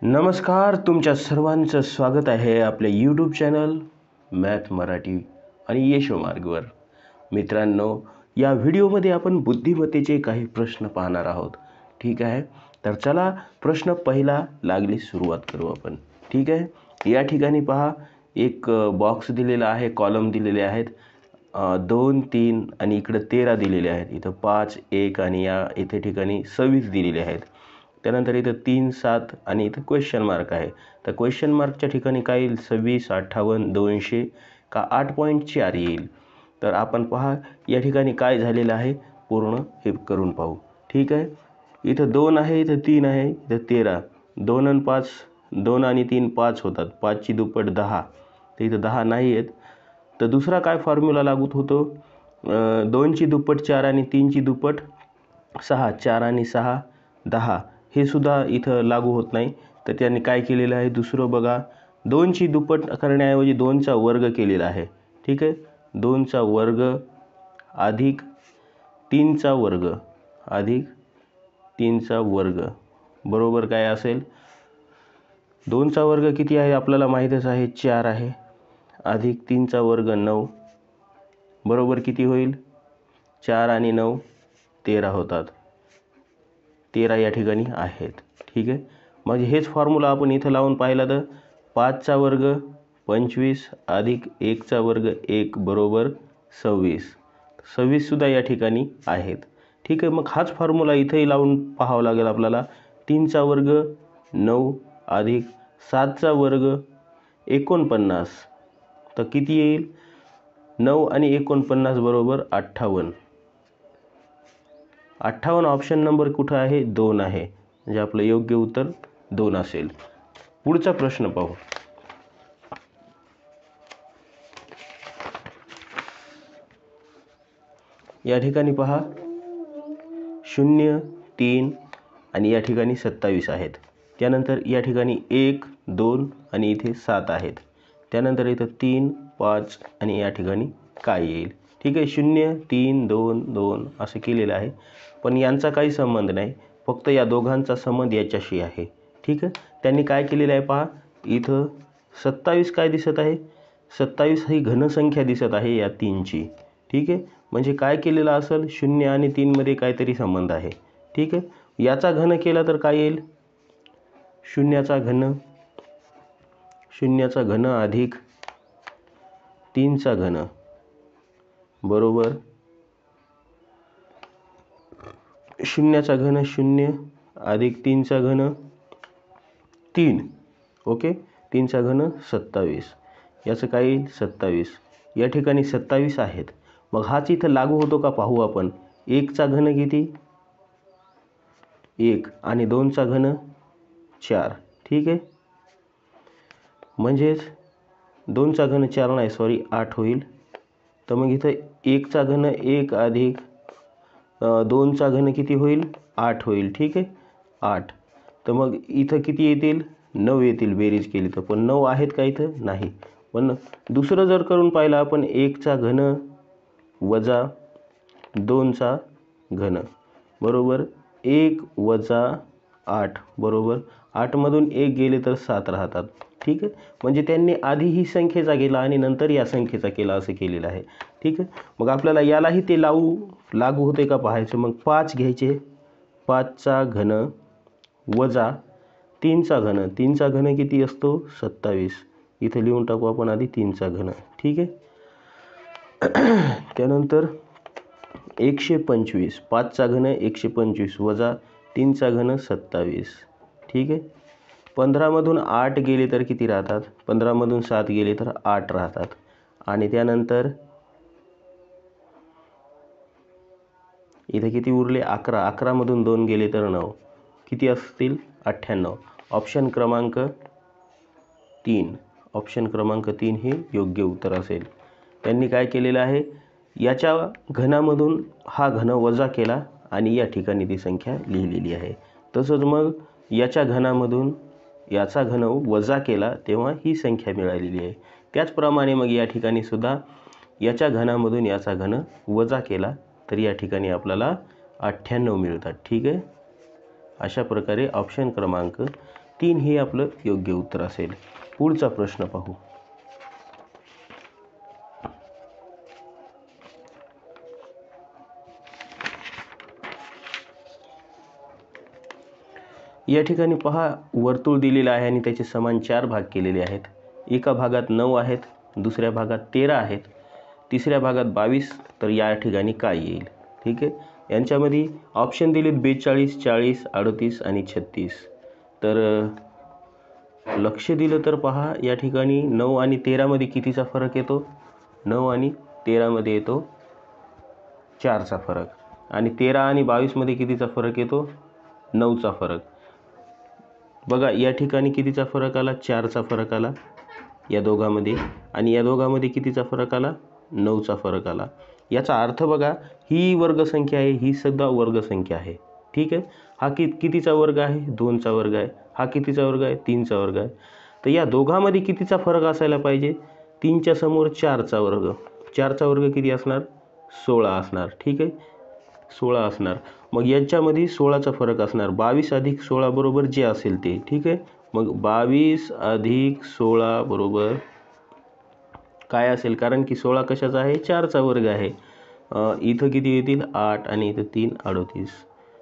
नमस्कार, तुमच्या सर्वांचं स्वागत आहे आपल्या यूट्यूब चॅनल मॅथ मराठी आणि यशोमार्गवर. मित्रांनो, या व्हिडिओमध्ये आपण बुद्धिमत्तेचे काही प्रश्न पाहणार आहोत. ठीक आहे, तर चला प्रश्न पहिला लागली सुरुवात करू आपण. ठीक आहे, या ठिकाणी पहा एक बॉक्स दिलेला आहे, कॉलम दिलेले आहेत 2, 3 आणि इकडे 13 दिलेले आहेत. इथं 5, 1 आणि या इथे ठिकाणी 26 दिलेले आहेत. त्यानंतर इथं 3, 7 आणि इथं क्वेश्चन मार्क आहे. तर क्वेश्चन मार्कच्या ठिकाणी काय येईल? 26, 58, 200 का 8.4 येईल. तर आपण पहा या ठिकाणी काय झालेलं आहे पूर्ण हे करून पाहू. ठीक आहे, इथं 2 आहे, इथं 3 आहे, इथं 13. 2 आणि 5, 2 आणि 3 5 होतात. 5ची दुप्पट 10, तर इथं 10 नाही आहेत. तर दुसरा काय फॉर्म्युला लागू होतो? 2ची दुप्पट 4 आणि 3ची दुप्पट 6. 4 आणि 6 10, हे सुद्धा इथं लागू होत नाही. तर त्यांनी काय केलेलं आहे दुसरं बघा, 2ची दुप्पट करण्याऐवजी 2चा वर्ग केलेला आहे. ठीक आहे, 2चा वर्ग अधिक 3चा वर्ग अधिक 3चा वर्ग बरोबर काय असेल? 2चा वर्ग किती आहे आपल्याला माहीतच आहे, 4 आहे, अधिक 3चा वर्ग 9 बरोबर किती होईल? 4 आणि 9 13 होतात. 13 या ठिकाणी आहेत. ठीक आहे, म्हणजे हेच फॉर्म्युला आपण इथं लावून पाहिला तर 5चा वर्ग 25 अधिक 1चा वर्ग 1 बरोबर 26. 26 सुद्धा या ठिकाणी आहेत. ठीक आहे, मग हाच फॉर्म्युला इथंही लावून पाहावं लागेल आपल्याला. 3चा वर्ग 9 अधिक 7चा वर्ग 49, तर किती येईल? 9 आणि 49 बरोबर 58. 58 ऑप्शन नंबर कुठं आहे? 2 आहे, म्हणजे आपलं योग्य उत्तर 2 असेल. पुढचा प्रश्न पाहू. या ठिकाणी पहा 0, 3 आणि या ठिकाणी 27 आहेत. त्यानंतर या ठिकाणी 1, 2 आणि इथे 7 आहेत. त्यानंतर इथं 3, 5 आणि या ठिकाणी काय येईल? ठीक आहे, 0, 3, 2, 2 असं केलेलं आहे, पण यांचा काही संबंध नाही, फक्त या दोघांचा संबंध याच्याशी आहे. ठीक आहे, त्यांनी काय केलेलं आहे पहा, इथं 27 काय दिसत आहे? 27 ही घनसंख्या दिसत आहे या 3ची. ठीक आहे, म्हणजे काय केलेलं असेल? 0 आणि 3 मध्ये काहीतरी संबंध आहे. ठीक आहे, याचा घन केला तर काय येईल? शून्याचा घन अधिक 3चा घन बरोबर शून्याचा घन 0 अधिक 3चा घन 3. ओके, 3चा घन 27. याचं काय येईल? 27. या ठिकाणी 27 आहेत. मग हाच इथं लागू होतो का पाहू आपण. 1चा घन किती? 1 आणि 2चा घन 4. ठीक आहे, म्हणजेच 2चा घन 4 नाही, सॉरी 8 होईल. तर मग इथं 1चा घन 1 अधिक 2चा घन किती होईल? 8 होईल. ठीक आहे, 8. तर मग इथं किती येतील? 9 येतील बेरीज केली तर. पण 9 आहेत का इथं? नाही. पण दुसरं जर करून पाहिलं आपण, 1चा घन वजा 2चा घन बरोबर 1 वजा 8 बरोबर 8 मधून 1 गेले तर 7 राहतात. ठीक आहे, म्हणजे त्यांनी आधी ही संख्येचा केला आणि नंतर या संख्येचा केला असं केलेलं आहे. ठीक आहे, मग आपल्याला यालाही ते लागू होते का पाहायचं. मग 5 घ्यायचे, 5चा घन वजा 3चा घन. 3चा घन किती असतो? 27. इथं लिहून टाकू आपण आधी 3चा घन. ठीक आहे, त्यानंतर 125. 5चा घन 125 वजा 3चा घन 27. ठीक आहे, 15 मधून 8 गेले तर किती राहतात? 15 मधून 7 गेले तर 8 राहतात. आणि त्यानंतर इथे किती उरले? 11. 11 मधून 2 गेले तर 9. किती असतील? 98. ऑप्शन क्रमांक 3. ऑप्शन क्रमांक 3 हे योग्य उत्तर असेल. त्यांनी काय केलेलं आहे, याच्या घनामधून हा घन वजा केला आणि या ठिकाणी ती संख्या लिहिलेली आहे. तसंच मग याच्या घनामधून याचा घन वजा केला तेव्हा ही संख्या मिळालेली आहे. त्याचप्रमाणे मग या ठिकाणी सुद्धा याच्या घनामधून याचा घन वजा केला तर या ठिकाणी आपल्याला 98 मिळतात. ठीक आहे, अशा प्रकारे ऑप्शन क्रमांक 3 हे आपलं योग्य उत्तर असेल. पुढचा प्रश्न पाहू. या ठिकाणी पहा, वर्तुळ दिलेलं आहे आणि त्याचे समान 4 भाग केलेले आहेत. एका भागात 9 आहेत, दुसऱ्या भागात 13 आहेत, तिसऱ्या भागात 22. तर या ठिकाणी काय येईल? ठीक आहे, यांच्यामध्ये ऑप्शन दिलेत 42, 40, 38 आणि 36. तर लक्ष दिलं तर पहा, या ठिकाणी 9 आणि 13 मध्ये कितीचा फरक येतो? 9 आणि 13 मध्ये येतो 4चा फरक. आणि 13 आणि 22 मध्ये कितीचा फरक येतो? 9चा फरक. बघा, या ठिकाणी कितीचा फरक आला? 4चा फरक आला या दोघांमध्ये. आणि या दोघांमध्ये कितीचा फरक आला? 9चा फरक आला. याचा अर्थ बघा, ही वर्गसंख्या आहे, ही सुद्धा वर्गसंख्या आहे. ठीक आहे, हा कितीचा वर्ग आहे? 2चा वर्ग आहे. हा कितीचा वर्ग आहे? 3चा वर्ग आहे. तर या दोघांमध्ये कितीचा फरक असायला पाहिजे? 3च्या समोर 4चा वर्ग. 4चा वर्ग किती असणार? 16 असणार. ठीक आहे, 16 असणार. मग यांच्यामध्ये 16चा फरक असणार. 22 अधिक 16 बरोबर जे असेल ते. ठीक आहे, मग 22 अधिक 16 बरोबर काय असेल? कारण की 16 कशाचा आहे? 4चा वर्ग आहे. इथं किती येतील? 8 आणि इथं 3, 38.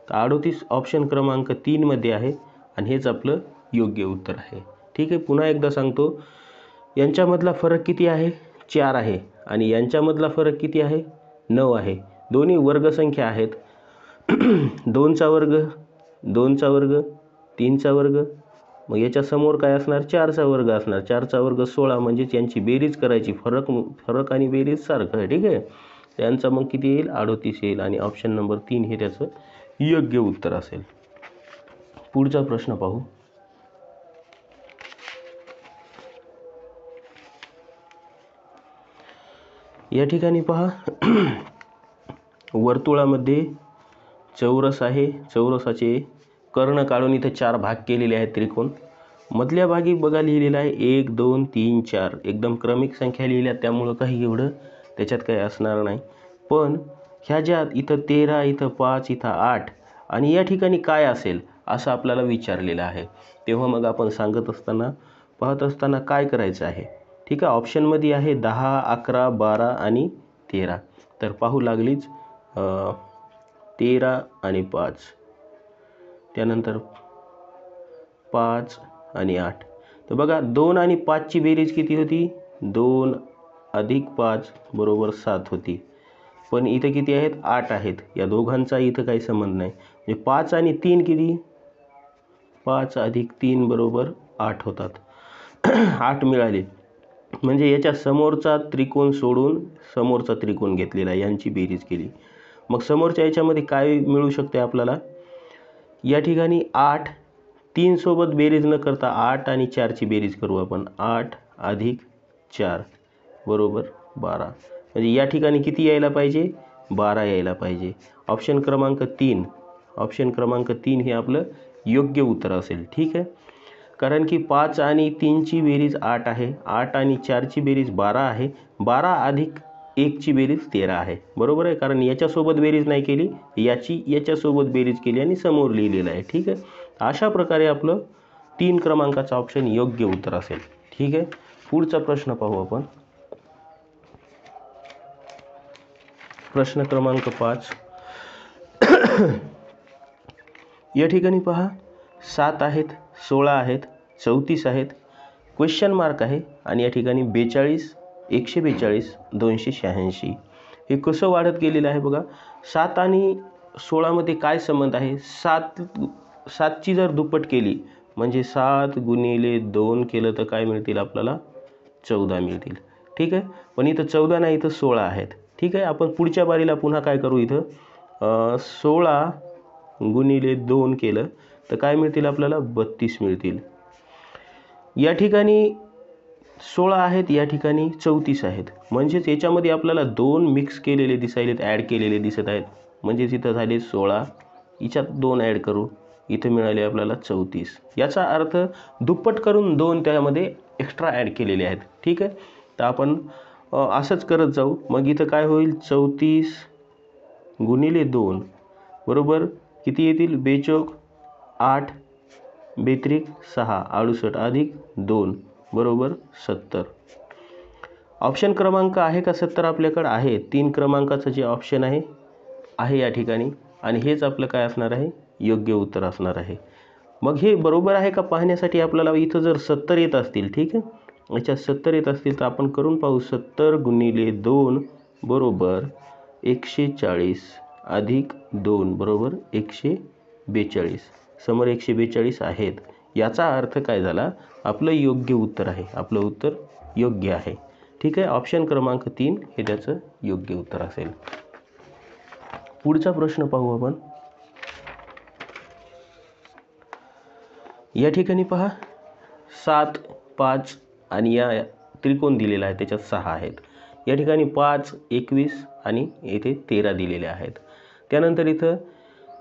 तर 38 ऑप्शन क्रमांक 3 मध्ये आहे आणि हेच आपलं योग्य उत्तर आहे. ठीक आहे, पुन्हा एकदा सांगतो, यांच्यामधला फरक किती आहे? 4 आहे. आणि यांच्यामधला फरक किती आहे? 9 आहे. दोन्ही वर्गसंख्या आहेत. 2चा वर्ग, 2चा वर्ग, 3चा वर्ग. मग याच्या समोर काय असणार? 4चा वर्ग असणार. 4चा वर्ग 16, म्हणजेच यांची बेरीज करायची. फरक आणि बेरीज सारखं आहे. ठीक आहे, यांचा मग किती येईल? 38 येईल. आणि ऑप्शन नंबर 3 हे त्याचं योग्य उत्तर असेल. पुढचा प्रश्न पाहू. या ठिकाणी पहा, वर्तुळामध्ये चौरस आहे. चौरसाचे कर्ण काढून इथं 4 भाग केलेले आहेत, त्रिकोण. मधल्या भागी बघा लिहिलेलं आहे 1, 2, 3, 4. एकदम क्रमिक संख्या लिहिल्या, त्यामुळं काही एवढं त्याच्यात काही असणार नाही. पण ह्या ज्या इथं 13, इथं 5, इथं 8 आणि या ठिकाणी काय असेल असं आपल्याला विचारलेलं आहे. तेव्हा मग आपण सांगत असताना, पाहत असताना काय करायचं आहे? ठीक आहे, ऑप्शनमध्ये आहे 10, 11, 12 आणि 13. तर पाहू लागलीच 13 आणि 5, त्यानंतर 5 आणि 8. तर बघा, 2 आणि 5ची बेरीज किती होती? 2 अधिक 5 बरोबर 7 होती. पण इथं किती आहेत? 8 आहेत. या दोघांचा इथं काही संबंध नाही. म्हणजे 5 आणि 3 किती? 5 अधिक 3 बरोबर 8 होतात. 8 मिळाले. म्हणजे याच्या समोरचा त्रिकोण सोडून समोरचा त्रिकोण घेतलेला आहे, यांची बेरीज केली. मग समोरच्या याच्यामध्ये काय मिळू शकते आपल्याला? या ठिकाणी 8, 3 सोबत बेरीज न करता 8 आणि 4ची बेरीज करू आपण. 8 अधिक 4 बरोबर 12. म्हणजे या ठिकाणी किती यायला पाहिजे? 12 यायला पाहिजे. ऑप्शन क्रमांक 3, ऑप्शन क्रमांक 3 हे आपलं योग्य उत्तर असेल. ठीक आहे, कारण की 5 आणि 3ची बेरीज 8 आहे, 8 आणि 4ची बेरीज 12 आहे, 12 अधिक 1ची बेरीज 13 आहे. बरोबर आहे, कारण याच्यासोबत बेरीज नाही केली, याच्यासोबत बेरीज केली आणि समोर लिहिलेलं आहे. ठीक आहे, अशा प्रकारे आपलं 3 क्रमांकाचा ऑप्शन योग्य उत्तर असेल. ठीक आहे, पुढचा प्रश्न पाहू आपण. प्रश्न क्रमांक 5. या ठिकाणी पहा, 7 आहेत, 16 आहेत, 34 आहेत, क्वेश्चन मार्क आहे आणि या ठिकाणी 42, 142, 286. हे कसं वाढत गेलेलं आहे बघा. 7 आणि 16मध्ये काय संबंध आहे? 7ची जर दुप्पट केली म्हणजे 7 गुणिले 2 केलं तर काय मिळतील आपल्याला? 14 मिळतील. ठीक आहे, पण इथं 14 नाही, इथं 16 आहेत. ठीक आहे, आपण पुढच्या बारीला पुन्हा काय करू? इथं 16 गुणिले 2 केलं तर काय मिळतील आपल्याला? 32 मिळतील. या ठिकाणी 16 आहेत, या ठिकाणी 34 आहेत. म्हणजेच याच्यामध्ये आपल्याला 2 मिक्स केलेले दिसायलेत, ॲड केलेले दिसत आहेत. म्हणजेच इथं झाले 16, याच्यात 2 ॲड करू, इथं मिळाले आपल्याला 34. याचा अर्थ दुप्पट करून 2 त्यामध्ये एक्स्ट्रा ॲड केलेले आहेत. ठीक आहे, तर आपण असंच करत जाऊ. मग इथं काय होईल? 34 गुणिले 2 बरोबर किती येतील? 42, 8 बेत्रिक 6 68 अधिक 2 बरोबर 70. ऑप्शन क्रमांक आहे का 70 आपल्याकडे आहे. 3 क्रमांकाचं जे ऑप्शन आहे या ठिकाणी आणि हेच आपलं काय असणार आहे योग्य उत्तर असणार आहे. मग हे बरोबर आहे का पाहण्यासाठी आपल्याला इथं जर 70 येत असतील, ठीक आहे, याच्यात 70 येत असतील तर आपण करून पाहू. 70 गुणिले 2 बरोबर 140 अधिक 2 बरोबर 142. समोर 142 आहेत. याचा अर्थ काय झाला, आपलं योग्य उत्तर आहे, आपलं उत्तर योग्य आहे. ठीक आहे, ऑप्शन क्रमांक 3 हे त्याचं योग्य उत्तर असेल. पुढचा प्रश्न पाहू आपण. या ठिकाणी पहा 7 5 आणि या त्रिकोण दिलेला आहे त्याच्यात 6 आहेत. या ठिकाणी 5 21 आणि येथे 13 दिलेले आहेत. त्यानंतर इथं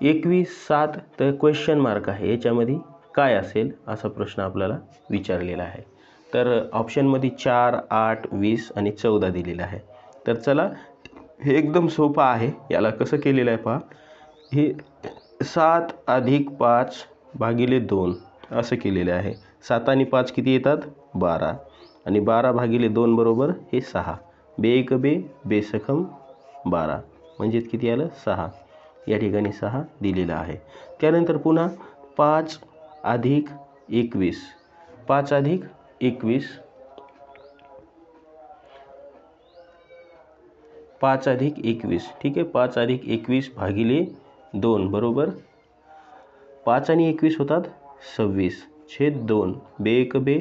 21 7 तर क्वेश्चन मार्क आहे, याच्यामध्ये काय असेल असा प्रश्न आपल्याला विचारलेला आहे. तर ऑप्शनमध्ये 4 8 20 आणि 14 दिलेला आहे. तर चला हे एकदम सोपं आहे. याला कसं केलेलं आहे पहा. हे 7 अधिक 5 भागिले 2 असं केलेलं आहे. 7 आणि 5 किती येतात 12 आणि 12 भागिले 2 बरोबर हे 6. बे एक बे बेसखम 12 म्हणजेच किती आलं 6. या ठिकाणी 6 दिलेला आहे. त्यानंतर पुन्हा 5 अधिक 21 5 अधिक 21 5 अधिक 21 ठीक आहे. 5 अधिक 21 भागिले 2 बरोबर 5 आणि 21 होतात 26 छेद 2 बे एक बे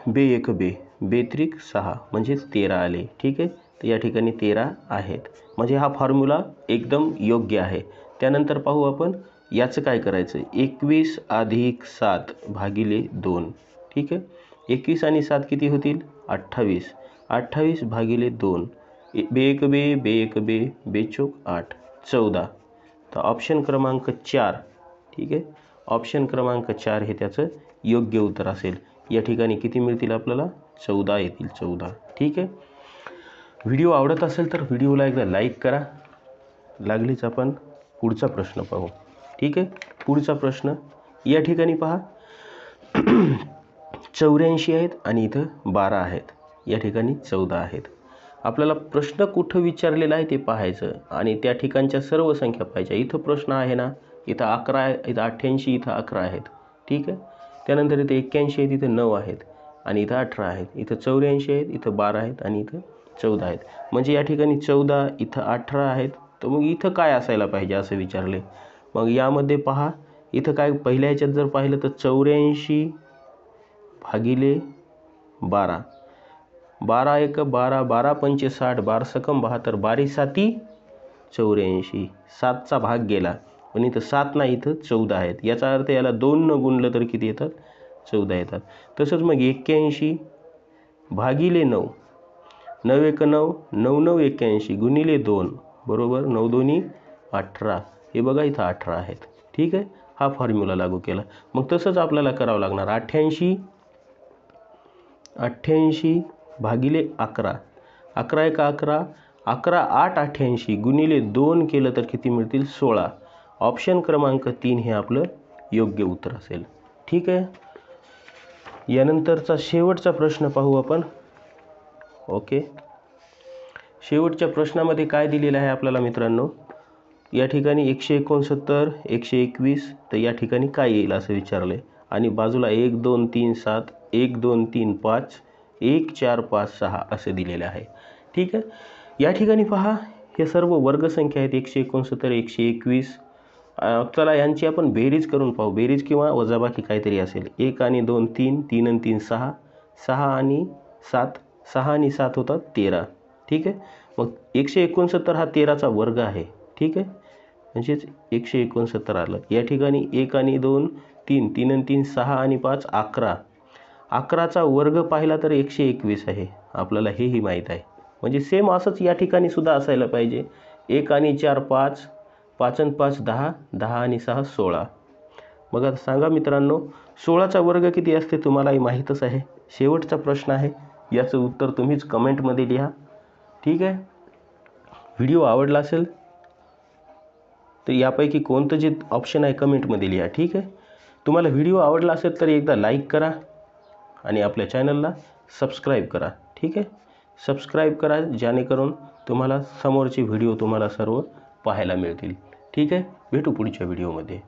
बे एक बे बेत्रिक 6 म्हणजे 13 आले. ठीक आहे, तर या ठिकाणी 13 आहेत. म्हणजे हा फॉर्म्युला एकदम योग्य आहे. त्यानंतर पाहू आपण याचं काय करायचं. 21 अधिक 7 भागिले 2 ठीक आहे. 21 आणि 7 किती होतील 28 28 भागिले 2 बे एक बे बेचोक 8 14. तर ऑप्शन क्रमांक 4 ठीक आहे, ऑप्शन क्रमांक 4 हे त्याचं योग्य उत्तर असेल. या ठिकाणी किती मिळतील आपल्याला 14 येतील 14. ठीक आहे, व्हिडिओ आवडत असेल तर व्हिडिओला एकदा लाईक करा. लागलीच आपण पुढचा प्रश्न पाहू. ठीक आहे, पुढचा प्रश्न या ठिकाणी पहा 84 आहेत आणि इथं 12 आहेत. या ठिकाणी 14 आहेत. आपल्याला प्रश्न कुठं विचारलेला आहे ते पाहायचं आणि त्या ठिकाणच्या सर्व संख्या पाहायच्या. इथं प्रश्न आहे ना, इथं 11 आहे, इथं 88, इथं 11 आहेत. ठीक आहे, त्यानंतर इथं 81 आहेत, इथं 9 आहेत आणि इथं 18 आहेत. इथं 84 आहेत, इथं 12 आहेत आणि इथं 14 आहेत. म्हणजे या ठिकाणी 14 इथं 18 आहेत. तर मग इथं काय असायला पाहिजे असं विचारले. मग यामध्ये पहा इथं काय पहिल्या ह्याच्यात जर पाहिलं तर 84 भागिले 12 12 एक 12 12 पंचे 60 12 सकम 72 12 साती 84 7चा भाग गेला पण इथं 7 नाही इथं 14 आहेत. याचा अर्थ याला 2 न गुणलं तर किती येतात 14 येतात. तसंच मग 81 भागिले 9 9 एक 9 9 9 81 गुणिले 2 बरोबर 9 दोन्ही 18. हे बघा इथं 18 आहेत. ठीक आहे, हा फॉर्म्युला लागू केला. मग तसंच आपल्याला करावं लागणार 88 भागिले 11 11 एक 11 11 8 88 गुणिले 2 केलं तर किती मिळतील 16. ऑप्शन क्रमांक 3 हे आपलं योग्य उत्तर असेल. ठीक आहे, यानंतरचा शेवटचा प्रश्न पाहू आपण. ओके, शेवटच्या प्रश्नामध्ये काय दिलेलं आहे आपल्याला मित्रांनो. या ठिकाणी 169 121 तर या ठिकाणी काय येईल असं विचारले आणि बाजूला 1 2 3 7 1 2 3 5 1 4 5 6 असे दिलेले आहे. ठीक आहे, या ठिकाणी पहा हे सर्व वर्गसंख्या आहेत 169 121. चला यांची आपण बेरीज करून पाहू. बेरीज किंवा वजाबाकी काहीतरी असेल. 1 आणि 2 3 3 आणि 3 6 6 आणि 7 6 आणि 7 होतात 13. ठीक आहे, मग 169 हा 13चा वर्ग आहे. ठीक आहे, म्हणजेच 169 आलं. या ठिकाणी 1 आणि 2 3 3 आणि 3 6 आणि 5 11 11चा वर्ग पाहिला तर 121 आहे. आपल्याला हेही माहीत आहे. म्हणजे सेम असंच या ठिकाणी सुद्धा असायला पाहिजे. 1 आणि 4 5 5 आणि 5 10 10 आणि 6 16. मग आता सांगा मित्रांनो 16चा वर्ग किती असते तुम्हालाही माहीतच आहे. शेवटचा प्रश्न आहे, याचं उत्तर तुम्हीच कमेंटमध्ये लिहा. ठीक आहे, व्हिडिओ आवडला असेल तर यापैकी कोणतं जे ऑप्शन आहे कमेंटमध्ये लिहा. ठीक आहे, तुम्हाला व्हिडिओ आवडला असेल तर एकदा लाईक करा आणि आपल्या चॅनलला सबस्क्राईब करा. ठीक आहे, सबस्क्राईब करा जेणेकरून तुम्हाला समोरचे व्हिडिओ तुम्हाला सर्व पाहायला मिळतील. ठीक आहे, भेटू पुढच्या व्हिडिओमध्ये.